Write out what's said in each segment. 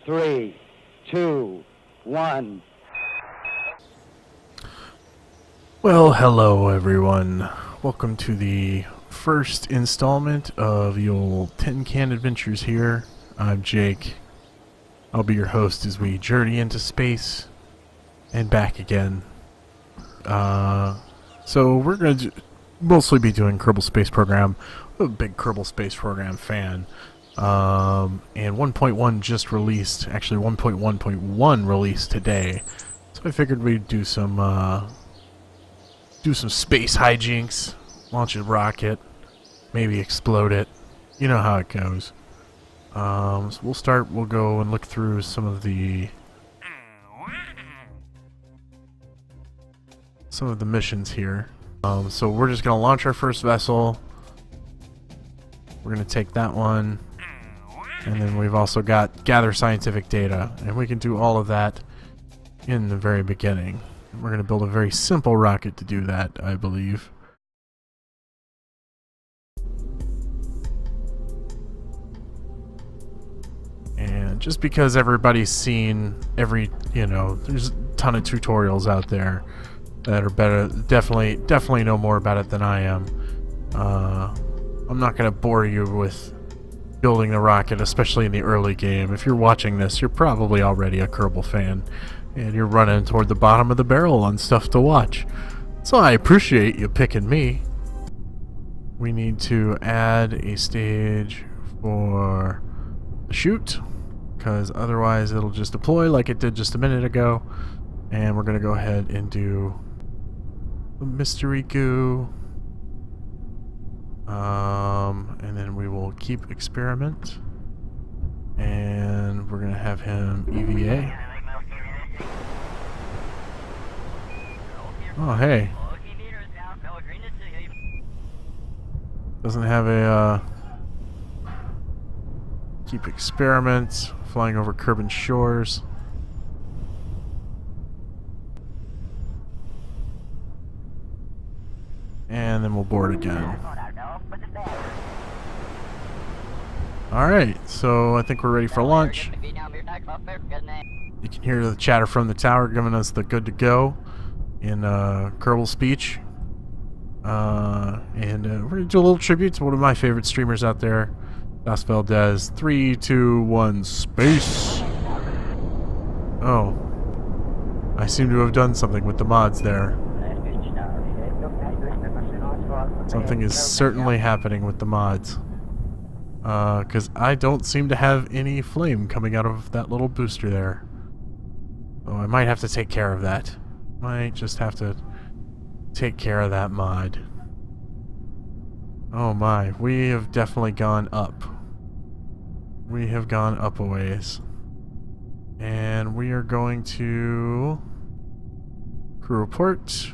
3, 2, 1. Well, hello everyone. Welcome to the first installment of the old Tin Can Adventures here. I'm Jake. I'll be your host as we journey into space and back again. So we're going to mostly be doing Kerbal Space Program. I'm a big Kerbal Space Program fan. And 1.1 just released, actually 1.1.1 released today. So I figured we'd do some space hijinks, launch a rocket, maybe explode it. You know how it goes. So we'll go and look through some of the missions here. So we're just gonna launch our first vessel. We're gonna take that one, and then we've also got gather scientific data, and we can do all of that in the very beginning. We're going to build a very simple rocket to do that, I believe. And just because everybody's seen there's a ton of tutorials out there that are better, definitely know more about it than I am. I'm not going to bore you with building the rocket, especially in the early game. If you're watching this, you're probably already a Kerbal fan. And you're running toward the bottom of the barrel on stuff to watch. So I appreciate you picking me. We need to add a stage for the chute, because otherwise it'll just deploy like it did just a minute ago. And we're going to go ahead and do the mystery goo. And then we will keep experiment. And we're going to have him EVA. Oh, hey. Doesn't have a, keep experiments, flying over Kerbal shores. And then we'll board again. Alright, so I think we're ready for launch. You can hear the chatter from the tower giving us the good to go in Kerbal speech. And we're going to do a little tribute to one of my favorite streamers out there, Das Valdez. 3, 2, 1, space! Oh. I seem to have done something with the mods there. Something is certainly happening with the mods. Because I don't seem to have any flame coming out of that little booster there. Oh, I might have to take care of that. Might just have to take care of that mod. Oh my, we have definitely gone up. We have gone up a ways. And we are going to crew report.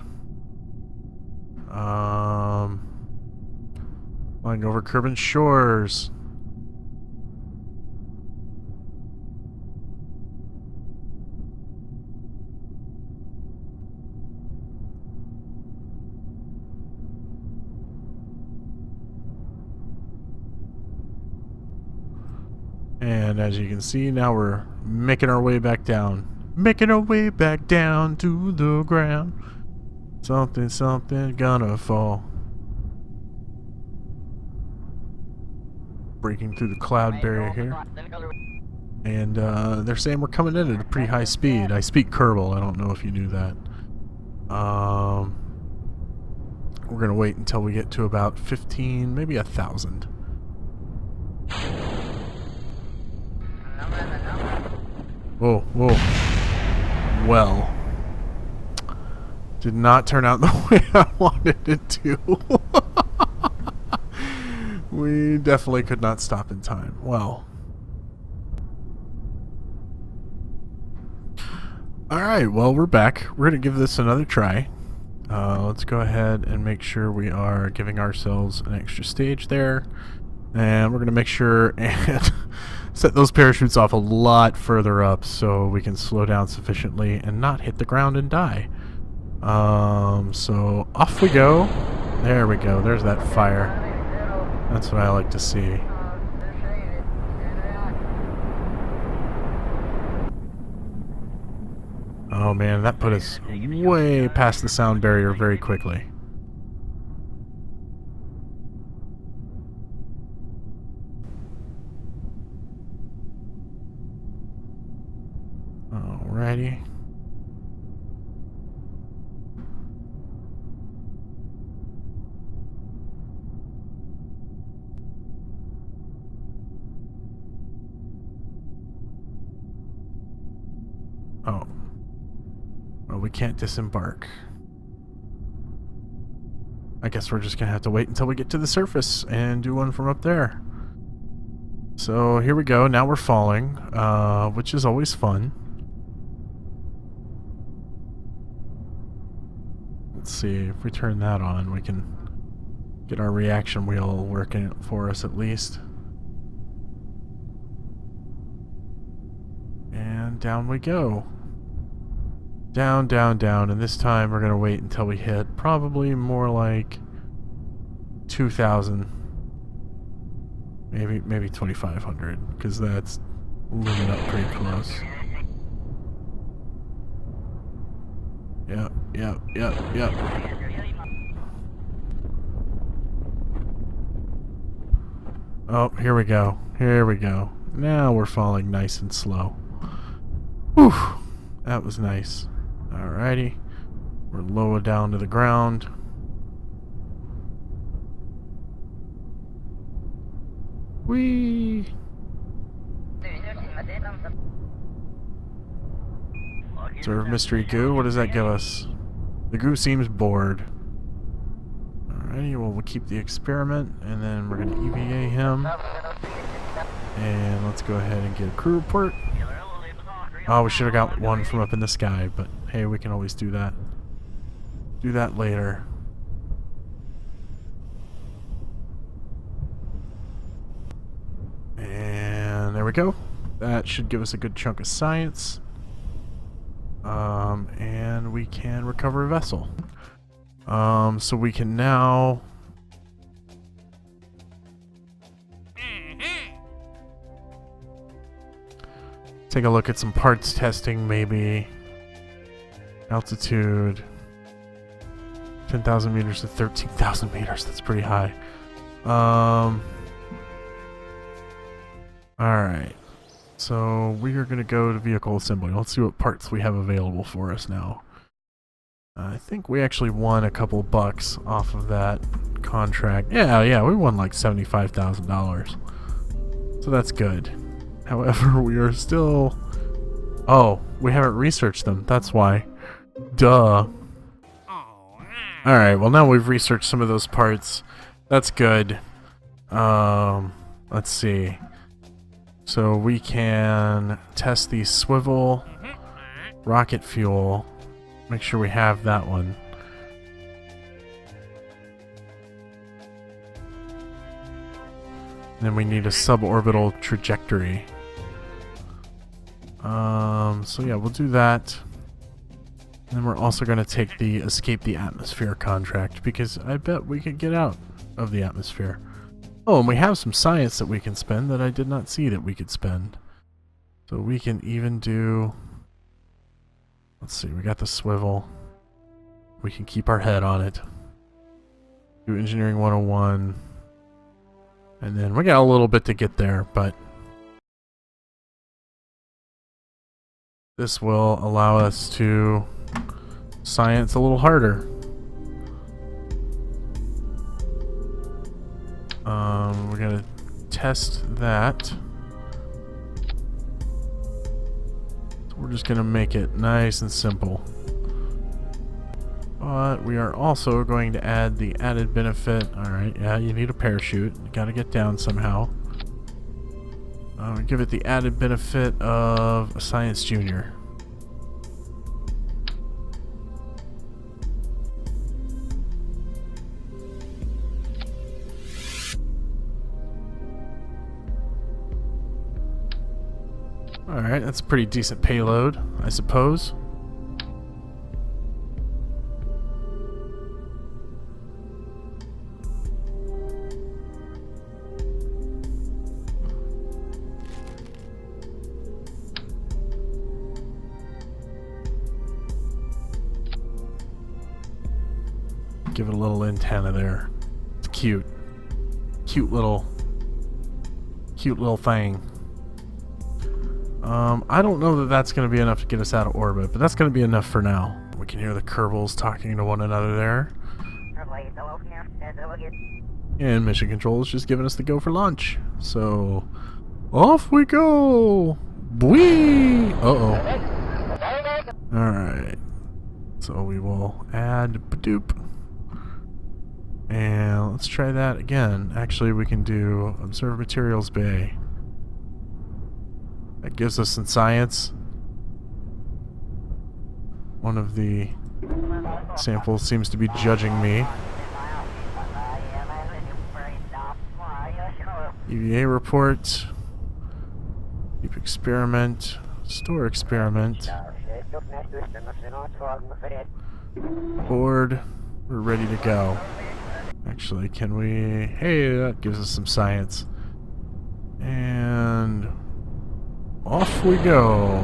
Flying over Kerbal shores. And as you can see, now we're making our way back down. Making our way back down to the ground. Something gonna fall. Breaking through the cloud barrier here. And they're saying we're coming in at a pretty high speed. I speak Kerbal, I don't know if you knew that. We're gonna wait until we get to about 15, maybe 1,000. Whoa, whoa. Well. Did not turn out the way I wanted it to. We definitely could not stop in time. Well. Alright, well, we're back. We're going to give this another try. Let's go ahead and make sure we are giving ourselves an extra stage there. And we're going to make sure and set those parachutes off a lot further up so we can slow down sufficiently and not hit the ground and die. So off we go. There we go. There's that fire. That's what I like to see. Oh man, that put us way past the sound barrier very quickly. Alrighty. Oh. Well, we can't disembark. I guess we're just gonna have to wait until we get to the surface and do one from up there. So here we go. Now we're falling, which is always fun. Let's see, if we turn that on, we can get our reaction wheel working for us at least. And down we go. Down, down, down, and this time we're gonna wait until we hit probably more like 2,000. Maybe 2,500, because that's looming up pretty close. Yep. Oh, here we go. Here we go. Now we're falling nice and slow. Whew. That was nice. Alrighty. We're lower down to the ground. Whee! Observe mystery goo. What does that give us? The goo seems bored. Alrighty, well, we'll keep the experiment, and then we're going to EVA him. And let's go ahead and get a crew report. Oh, we should have got one from up in the sky, but hey, we can always do that. Do that later. And there we go. That should give us a good chunk of science. And we can recover a vessel. So we can now take a look at some parts testing, maybe. Altitude 10,000 meters to 13,000 meters. That's pretty high. Alright. So we are going to go to vehicle assembly. Let's see what parts we have available for us now. I think we actually won a couple bucks off of that contract. Yeah, we won like $75,000. So that's good. However, we are still... Oh, we haven't researched them. That's why. Duh. Alright, well now we've researched some of those parts. That's good. Let's see. So we can test the swivel, rocket fuel. Make sure we have that one. And then we need a suborbital trajectory. So yeah, we'll do that. And then we're also going to take the escape the atmosphere contract, because I bet we could get out of the atmosphere. Oh, and we have some science that we can spend that I did not see that we could spend. So we can even do... Let's see, we got the swivel. We can keep our head on it. Do Engineering 101. And then we got a little bit to get there, but... this will allow us to science a little harder. We're gonna test that. So we're just gonna make it nice and simple. But we are also going to add the added benefit. Alright, yeah, you need a parachute. You gotta get down somehow. Give it the added benefit of a Science Junior. Alright, that's a pretty decent payload, I suppose. Give it a little antenna there. It's cute. Cute little thing. I don't know that that's going to be enough to get us out of orbit, but that's going to be enough for now. We can hear the Kerbals talking to one another there. And Mission Control is just giving us the go for launch. So, off we go! Whee! Uh-oh. Alright. So we will add Badoop. And let's try that again. Actually, we can do Observe Materials Bay. That gives us some science. One of the samples seems to be judging me. EVA report. Keep experiment. Store experiment. Board. We're ready to go. Actually, can we... Hey, that gives us some science. And... off we go.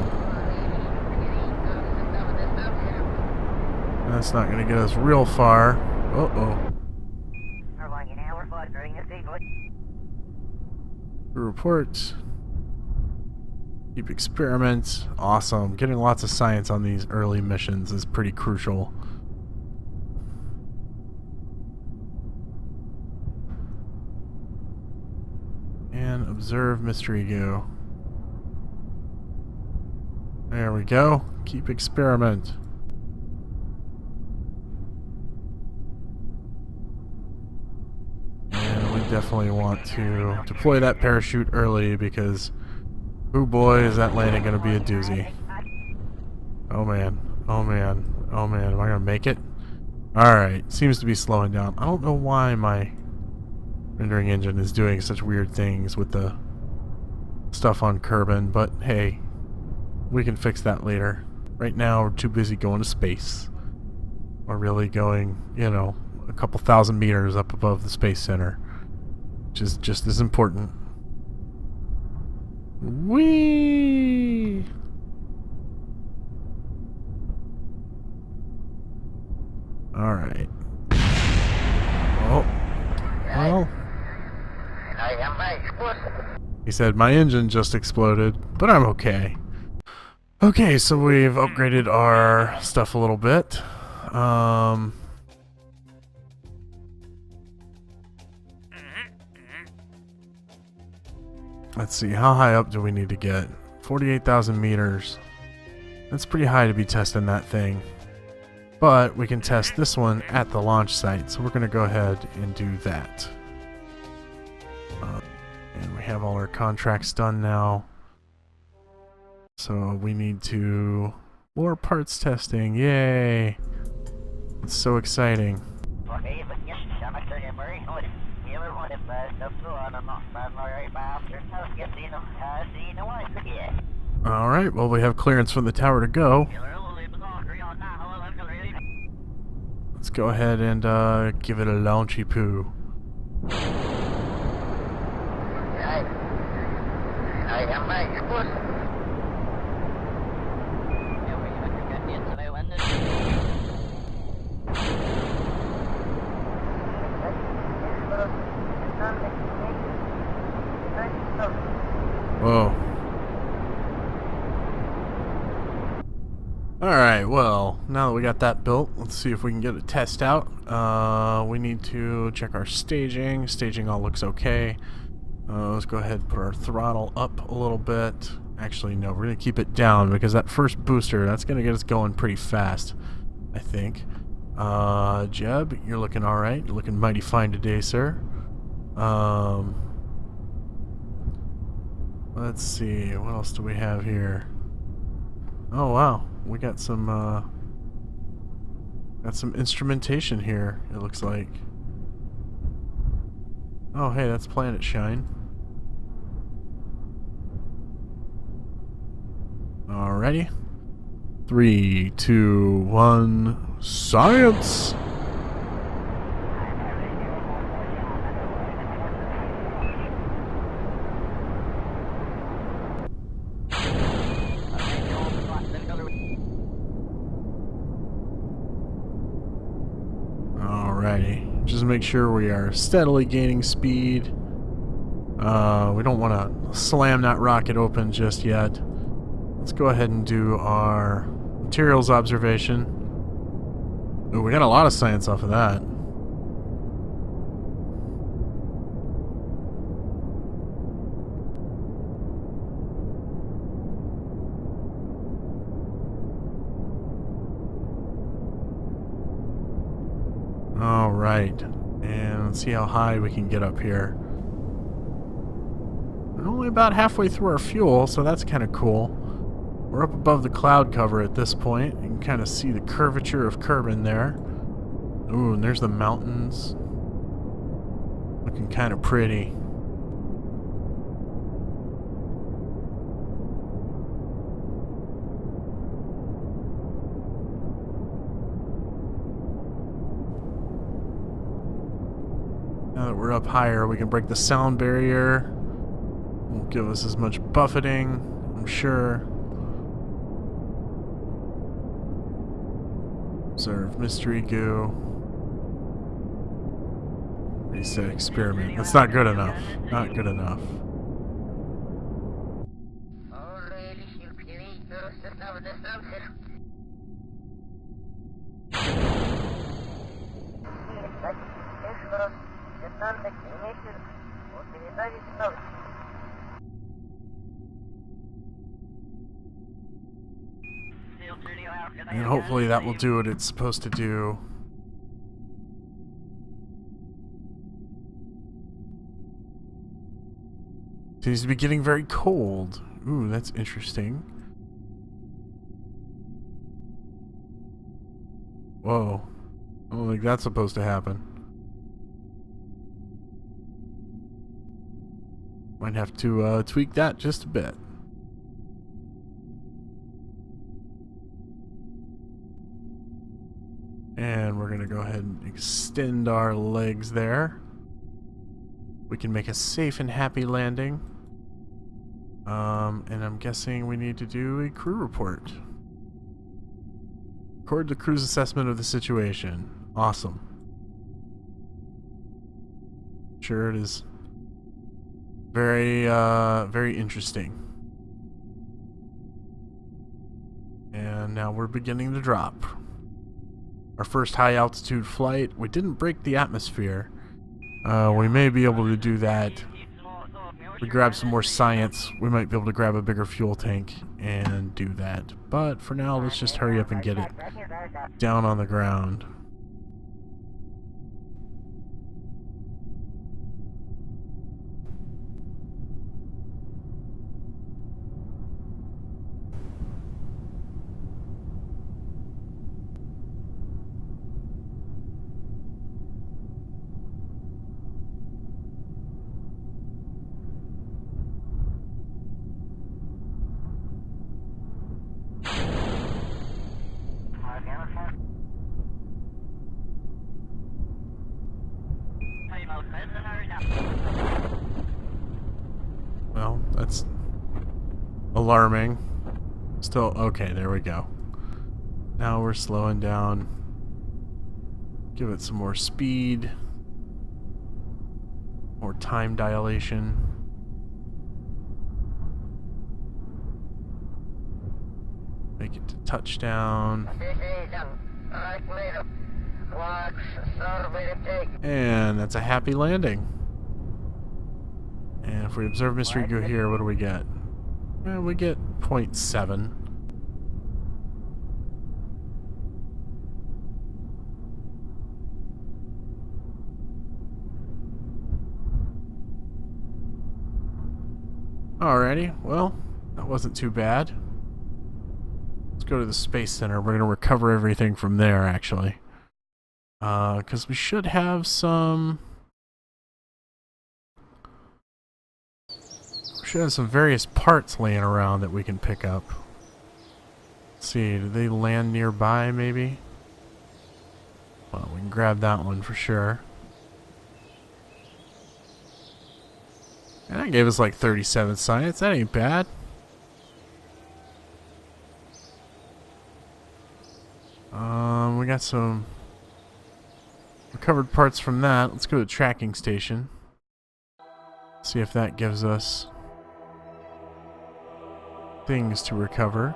That's not going to get us real far. Uh-oh. Report. Keep experiment. Awesome. Getting lots of science on these early missions is pretty crucial. And observe mystery goo. There we go. Keep experiment. And we definitely want to deploy that parachute early because, oh boy, is that landing going to be a doozy. Oh man. Oh man. Oh man. Am I going to make it? Alright. Seems to be slowing down. I don't know why my rendering engine is doing such weird things with the stuff on Kerbin, but hey, we can fix that later. Right now, we're too busy going to space. We're really going, you know, a couple thousand meters up above the Space Center, which is just as important. Whee! Alright. Oh. Well. He said, my engine just exploded, but I'm okay. Okay, so we've upgraded our stuff a little bit. Let's see, how high up do we need to get? 48,000 meters. That's pretty high to be testing that thing. But we can test this one at the launch site, so we're going to go ahead and do that. And we have all our contracts done now. So we need to... more parts testing, yay! It's so exciting. Alright, well we have clearance from the tower to go. Let's go ahead and give it a launchy poo. Whoa. Alright, well, now that we got that built, let's see if we can get a test out. We need to check our staging. Staging all looks okay. Let's go ahead and put our throttle up a little bit. Actually, no, we're going to keep it down because that first booster, that's going to get us going pretty fast, I think. Jeb, you're looking alright. You're looking mighty fine today, sir. Let's see, what else do we have here? Oh wow, we got some instrumentation here, it looks like. Oh hey, that's Planet Shine. Alrighty. 3, 2, 1, science! Just make sure we are steadily gaining speed. We don't want to slam that rocket open just yet. Let's go ahead and do our materials observation. Ooh, we got a lot of science off of that. Alright, and let's see how high we can get up here. We're only about halfway through our fuel, so that's kind of cool. We're up above the cloud cover at this point. You can kind of see the curvature of Kerbin there. Ooh, and there's the mountains. Looking kind of pretty. Now that we're up higher, we can break the sound barrier. Won't give us as much buffeting, I'm sure. Observe mystery goo. Reset experiment. That's not good enough. Not good enough. And hopefully that will do what it's supposed to do. Seems to be getting very cold. Ooh, that's interesting. Whoa. I don't think that's supposed to happen. Might have to tweak that just a bit. And we're going to go ahead and extend our legs there. We can make a safe and happy landing. And I'm guessing we need to do a crew report. Record the crew's assessment of the situation. Awesome. Sure, it is very, very interesting. And now we're beginning to drop. Our first high altitude flight. We didn't break the atmosphere. We may be able to do that. We grab some more science. We might be able to grab a bigger fuel tank and do that. But for now, let's just hurry up and get it down on the ground. Well, that's alarming. Still, okay, there we go. Now we're slowing down. Give it some more speed. More time dilation. Make it to touchdown. And that's a happy landing. And if we observe mystery go here, what do we get? Well, we get 0.7. Alrighty, well, that wasn't too bad. Let's go to the Space Center. We're going to recover everything from there, actually. Because we should have some... should have some various parts laying around that we can pick up. Let's see, do they land nearby, maybe? Well, we can grab that one for sure. And that gave us like 37 science. That ain't bad. We got some recovered parts from that. Let's go to the tracking station. See if that gives us things to recover.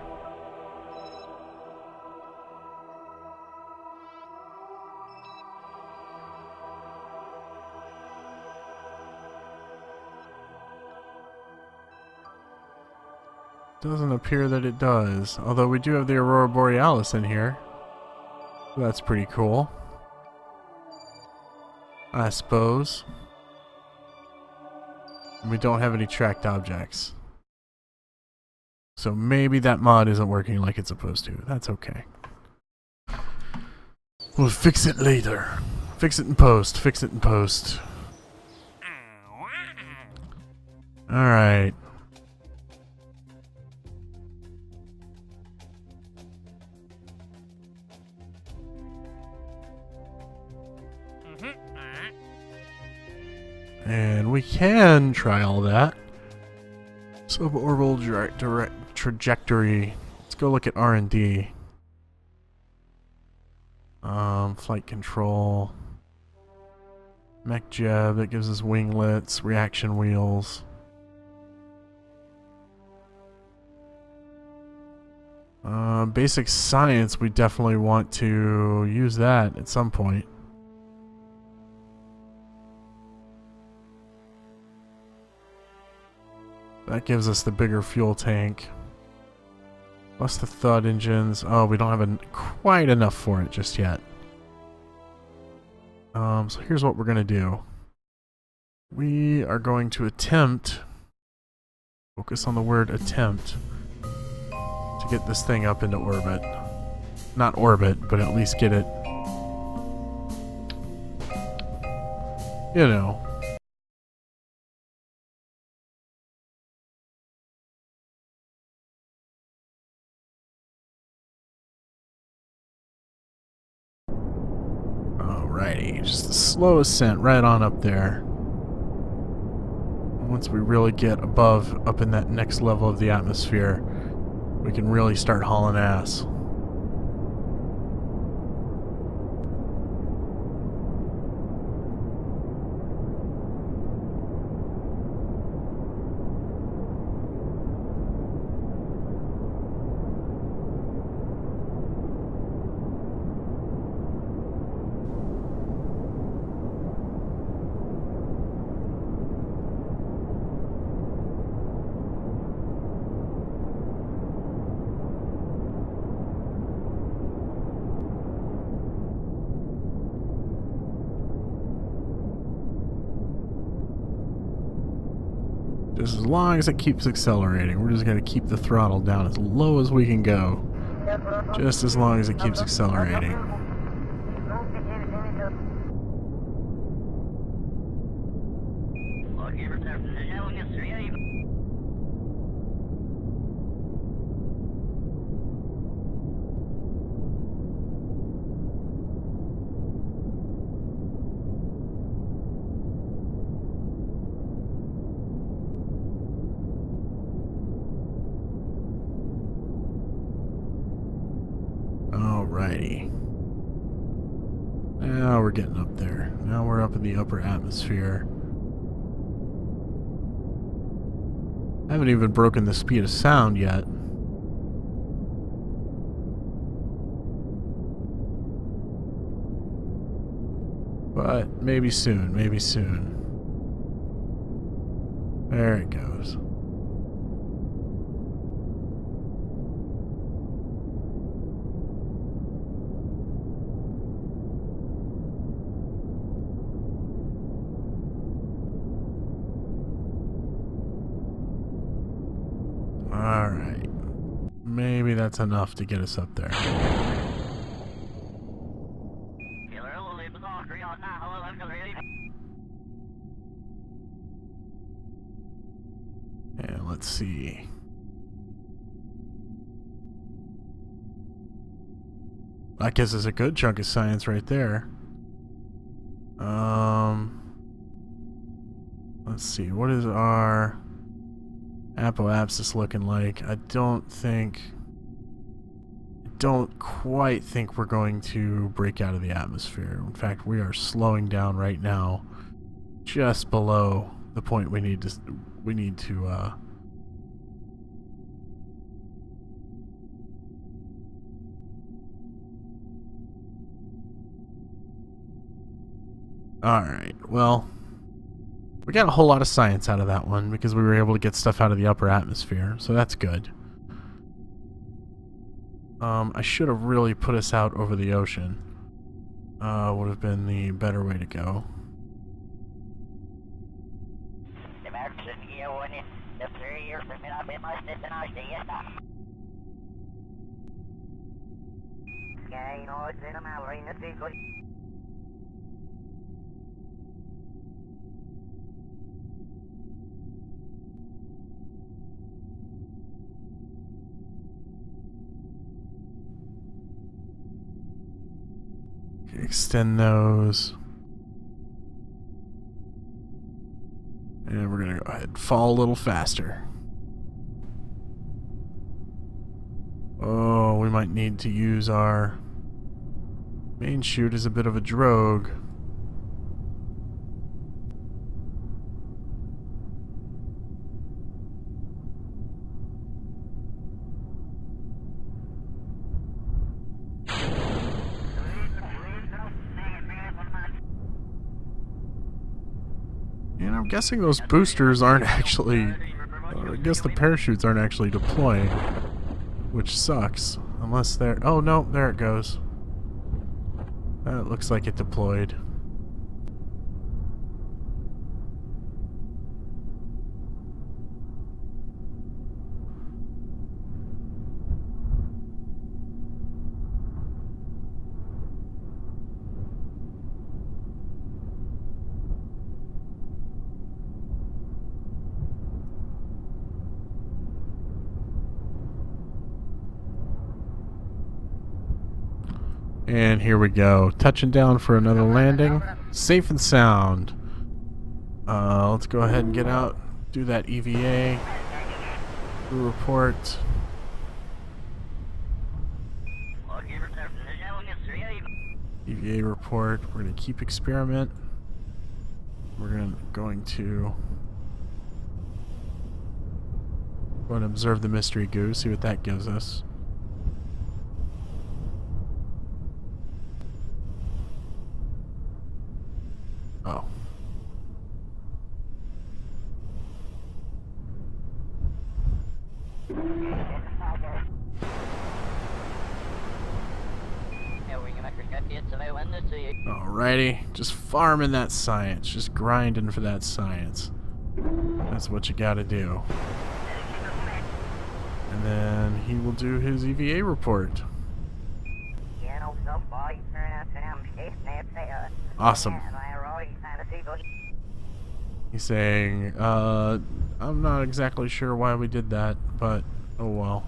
Doesn't appear that it does, although we do have the Aurora Borealis in here. That's pretty cool, I suppose. We don't have any tracked objects. So maybe that mod isn't working like it's supposed to. That's okay. We'll fix it later. Fix it in post. Fix it in post. Alright. And we can try all that. Suborbital direct trajectory. Let's go look at R&D. Flight control. Mech jeb, that gives us winglets, reaction wheels. Basic science, we definitely want to use that at some point. That gives us the bigger fuel tank. Plus the thud engines. Oh, we don't have quite enough for it just yet. So here's what we're going to do. We are going to attempt, focus on the word attempt, to get this thing up into orbit. Not orbit, but at least get it, you know. Alrighty, just a slow ascent right on up there. Once we really get up in that next level of the atmosphere, we can really start hauling ass. Just as long as it keeps accelerating, we're just going to keep the throttle down as low as we can go. Just as long as it keeps accelerating. Alrighty. Now we're getting up there. Now we're up in the upper atmosphere. I haven't even broken the speed of sound yet. But maybe soon, maybe soon. There it goes. Alright. Maybe that's enough to get us up there. And let's see. That gives us a good chunk of science right there. Let's see. What is our apoapsis looking like? I don't think don't quite think we're going to break out of the atmosphere. In fact, we are slowing down right now, just below the point we need to Alright, well, we got a whole lot of science out of that one because we were able to get stuff out of the upper atmosphere, so that's good. I should have really put us out over the ocean. Would have been the better way to go. Extend those. And we're going to go ahead and fall a little faster. Oh, we might need to use our main chute as a bit of a drogue. And I'm guessing those boosters aren't actually... I guess the parachutes aren't actually deploying, which sucks. Unless they're... Oh no, there it goes. That looks like it deployed. And here we go. Touching down for another landing. Safe and sound. Let's go ahead and get out. Do that EVA. Crew report. EVA report. We're going to keep experiment. We're going to go and observe the mystery goo. See what that gives us. Oh. Alrighty, just farming that science, just grinding for that science. That's what you gotta do. And then he will do his EVA report. Awesome. He's saying, I'm not exactly sure why we did that, but oh well.